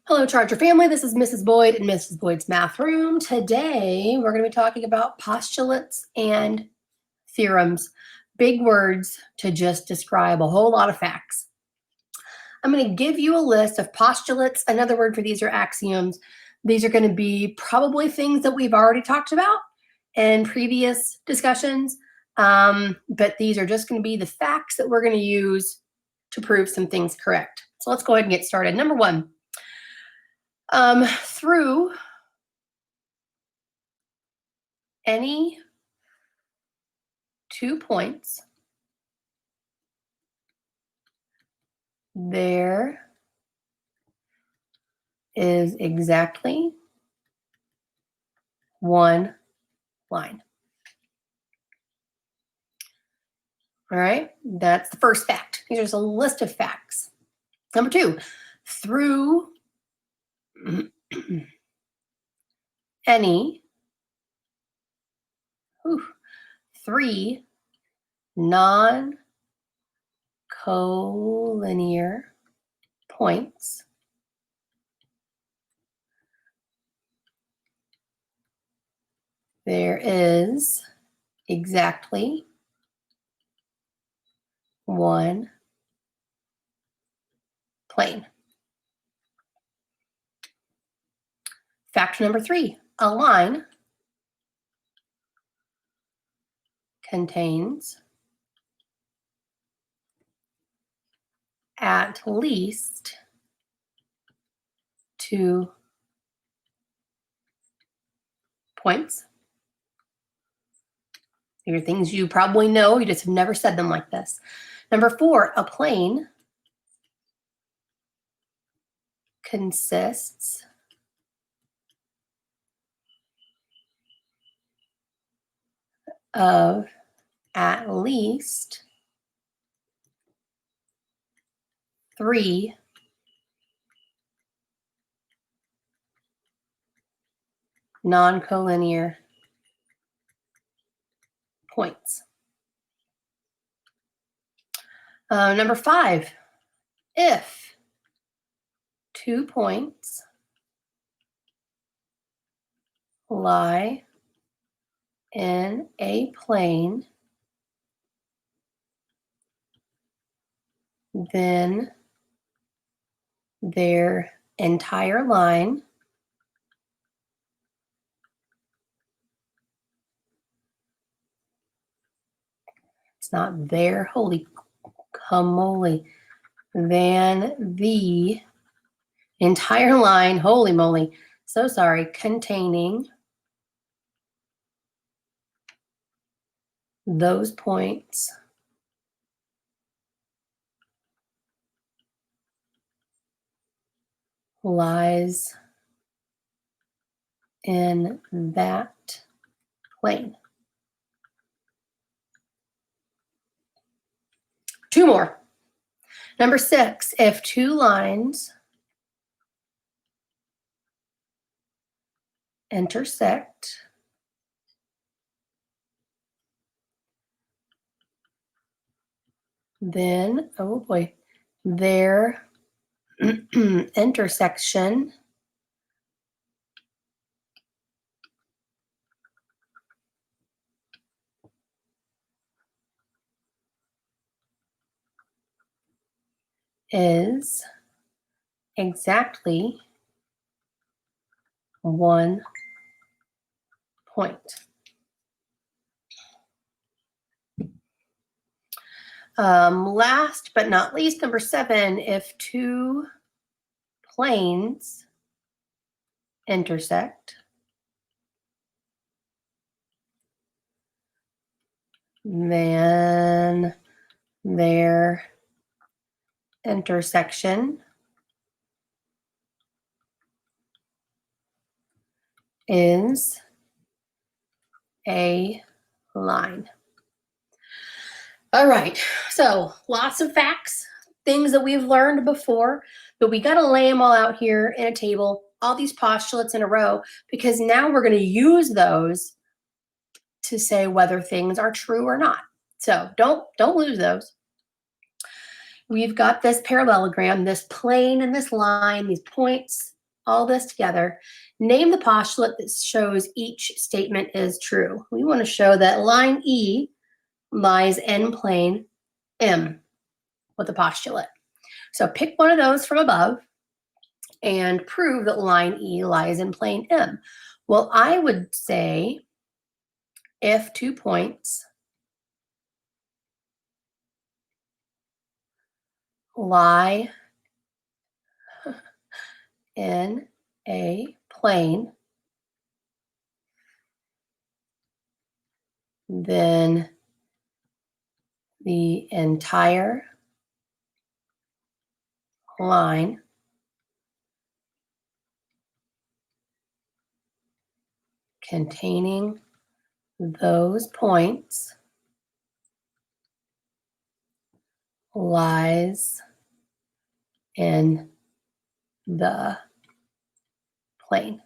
Hello, Charger family. This is Mrs. Boyd in Mrs. Boyd's Math Room. Today, we're going to be talking about postulates and theorems. Big words to just describe a whole lot of facts. I'm going to give you a list of postulates. Another word for these are axioms. These are going to be probably things that we've already talked about in previous discussions, but these are just going to be the facts that we're going to use to prove some things correct. So let's go ahead and get started. Number one. Through any 2 points, there is exactly one line. All right, that's the first fact. Here's just a list of facts. Number two, through any 3 non-collinear points, there is exactly one plane. Fact number 3, a line contains at least 2 points. These are things you probably know, you just have never said them like this. Number 4, a plane consists of at least 3 non-collinear points. Number 5, if 2 points lie in a plane, then their entire line it's not their, holy moly, than the entire line, holy moly, so sorry, containing those points lies in that plane. 2 more. Number 6, if 2 lines intersect, then, oh boy, their intersection is exactly 1 point. Last but not least, number 7, if 2 planes intersect, then their intersection is a line. All right, so lots of facts, things that we've learned before, but we got to lay them all out here in a table, all these postulates in a row, because now we're going to use those to say whether things are true or not. So don't lose those. We've got this parallelogram, this plane and this line, these points all this together. Name the postulate that shows each statement is true. We want to show that line E lies in plane M with a postulate. So pick one of those from above and prove that line E lies in plane M. Well, I would say if 2 points lie in a plane, then the entire line containing those points lies in the plane.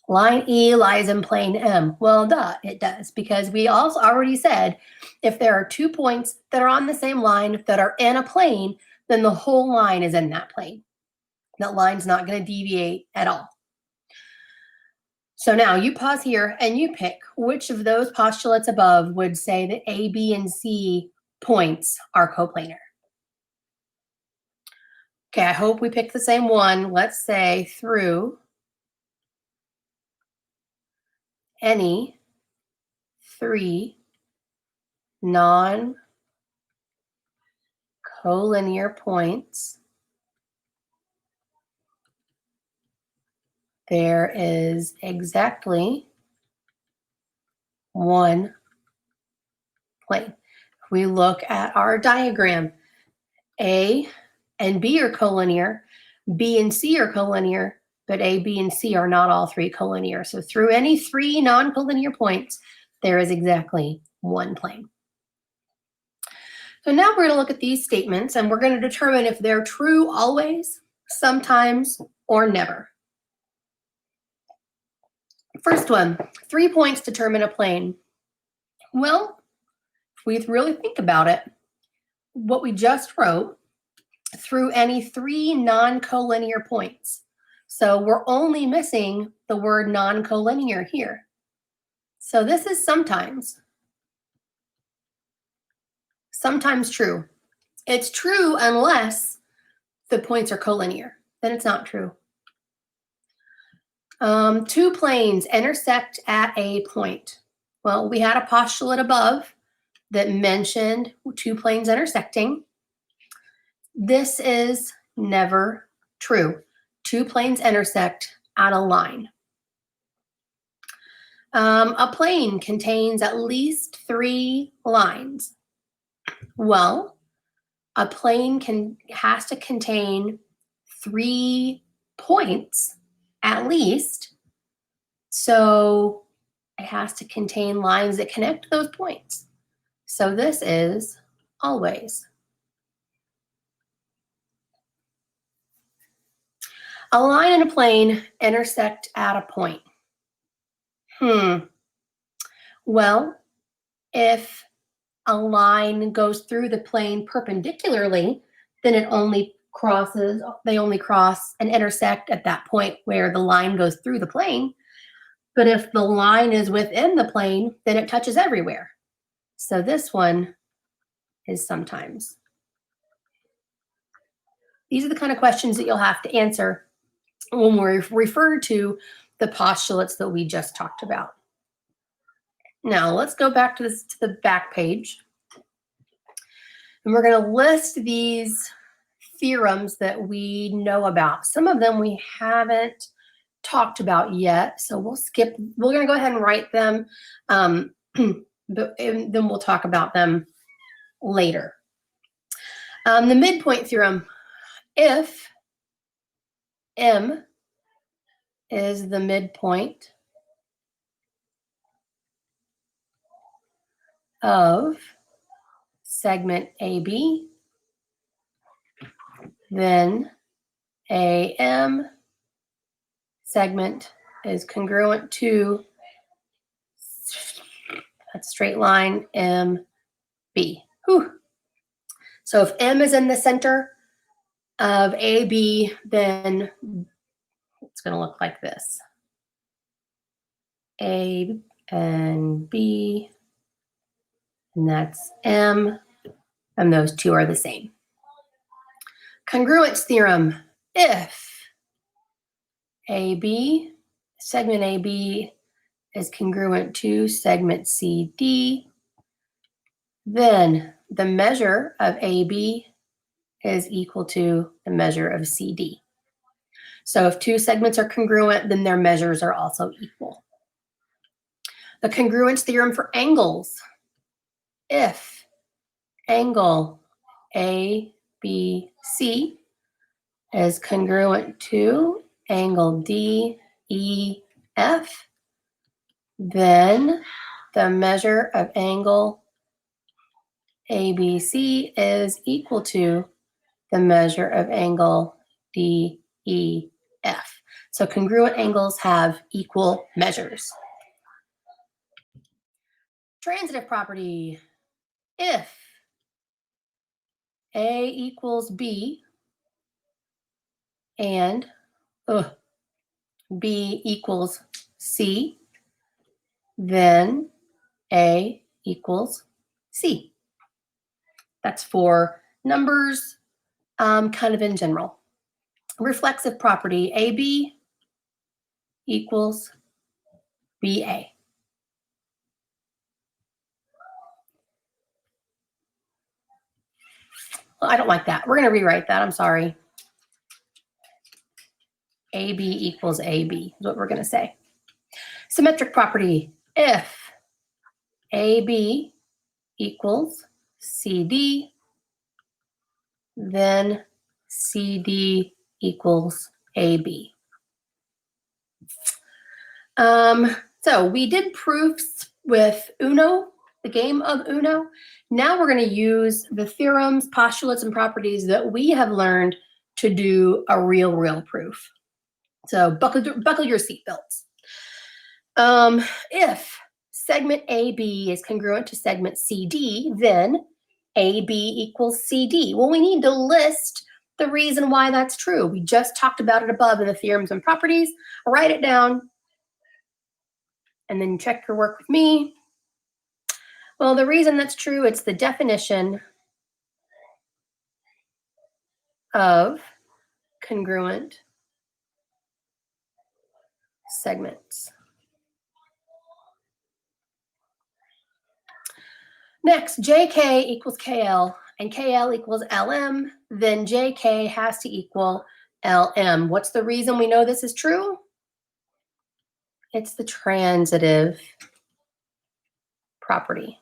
Line E lies in plane M. Well, duh, it does, because we also already said if there are 2 points that are on the same line that are in a plane, then the whole line is in that plane. That line's not going to deviate at all. So now you pause here and you pick which of those postulates above would say that A, B, and C points are coplanar. Okay, I hope we picked the same one. Let's say through any 3 non-collinear points, there is exactly one plane. If we look at our diagram, A and B are collinear, B and C are collinear, but A, B, and C are not all 3 collinear. So through any 3 non-collinear points, there is exactly one plane. So now we're going to look at these statements and we're going to determine if they're true always, sometimes, or never. First one, 3 points determine a plane. Well, if we really think about it, what we just wrote, through any 3 non-collinear points. So we're only missing the word non-collinear here. So this is sometimes true. It's true unless the points are collinear. Then it's not true. 2 planes intersect at a point. Well, we had a postulate above that mentioned 2 planes intersecting. This is never true. 2 planes intersect at a line. A plane contains at least 3 lines. Well, a plane has to contain 3 points at least. So it has to contain lines that connect those points. So this is always. A line and a plane intersect at a point. Well, if a line goes through the plane perpendicularly, then they only cross and intersect at that point where the line goes through the plane. But if the line is within the plane, then it touches everywhere. So this one is sometimes. These are the kind of questions that you'll have to answer when we refer to the postulates that we just talked about. Now let's go back to the back page. And we're going to list these theorems that we know about. Some of them we haven't talked about yet, so we'll skip. We're going to go ahead and write them, but then we'll talk about them later. The midpoint theorem. If M is the midpoint of segment AB, then AM segment is congruent to that straight line MB. So if M is in the center, of AB, then it's going to look like this. A and B, and that's M, and those two are the same. Congruence theorem. If AB, segment AB is congruent to segment CD, then the measure of AB is equal to the measure of CD. So if two segments are congruent, then their measures are also equal. The congruence theorem for angles. If angle ABC is congruent to angle DEF, then the measure of angle ABC is equal to the measure of angle DEF. So congruent angles have equal measures. Transitive property. If A equals B and B equals C, then A equals C. That's for numbers, kind of in general. Reflexive property, AB equals BA. Well, I don't like that. We're going to rewrite that. I'm sorry. AB equals AB is what we're going to say. Symmetric property, if AB equals CD, then CD equals AB. So we did proofs with Uno, the game of Uno. Now we're going to use the theorems, postulates, and properties that we have learned to do a real proof. So buckle your seatbelts. If segment AB is congruent to segment CD, then AB equals CD. Well, we need to list the reason why that's true. We just talked about it above in the theorems and properties. Write it down, and then check your work with me. Well, the reason that's true, it's the definition of congruent segments. Next, JK equals KL, and KL equals LM, then JK has to equal LM. What's the reason we know this is true? It's the transitive property.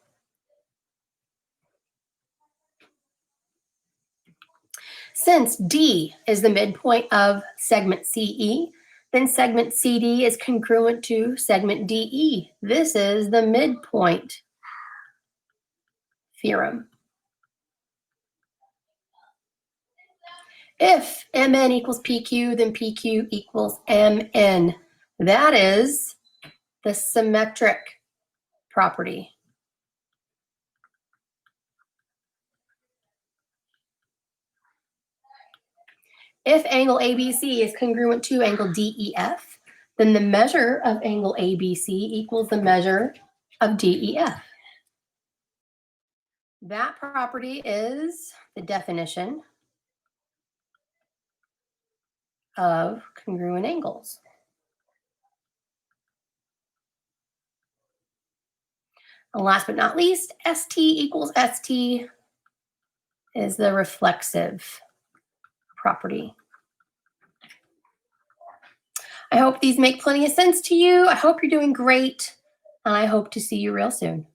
Since D is the midpoint of segment CE, then segment CD is congruent to segment DE. This is the midpoint theorem. If MN equals PQ, then PQ equals MN. That is the symmetric property. If angle ABC is congruent to angle DEF, then the measure of angle ABC equals the measure of DEF. That property is the definition of congruent angles. And last but not least, ST equals ST is the reflexive property. I hope these make plenty of sense to you. I hope you're doing great, and I hope to see you real soon.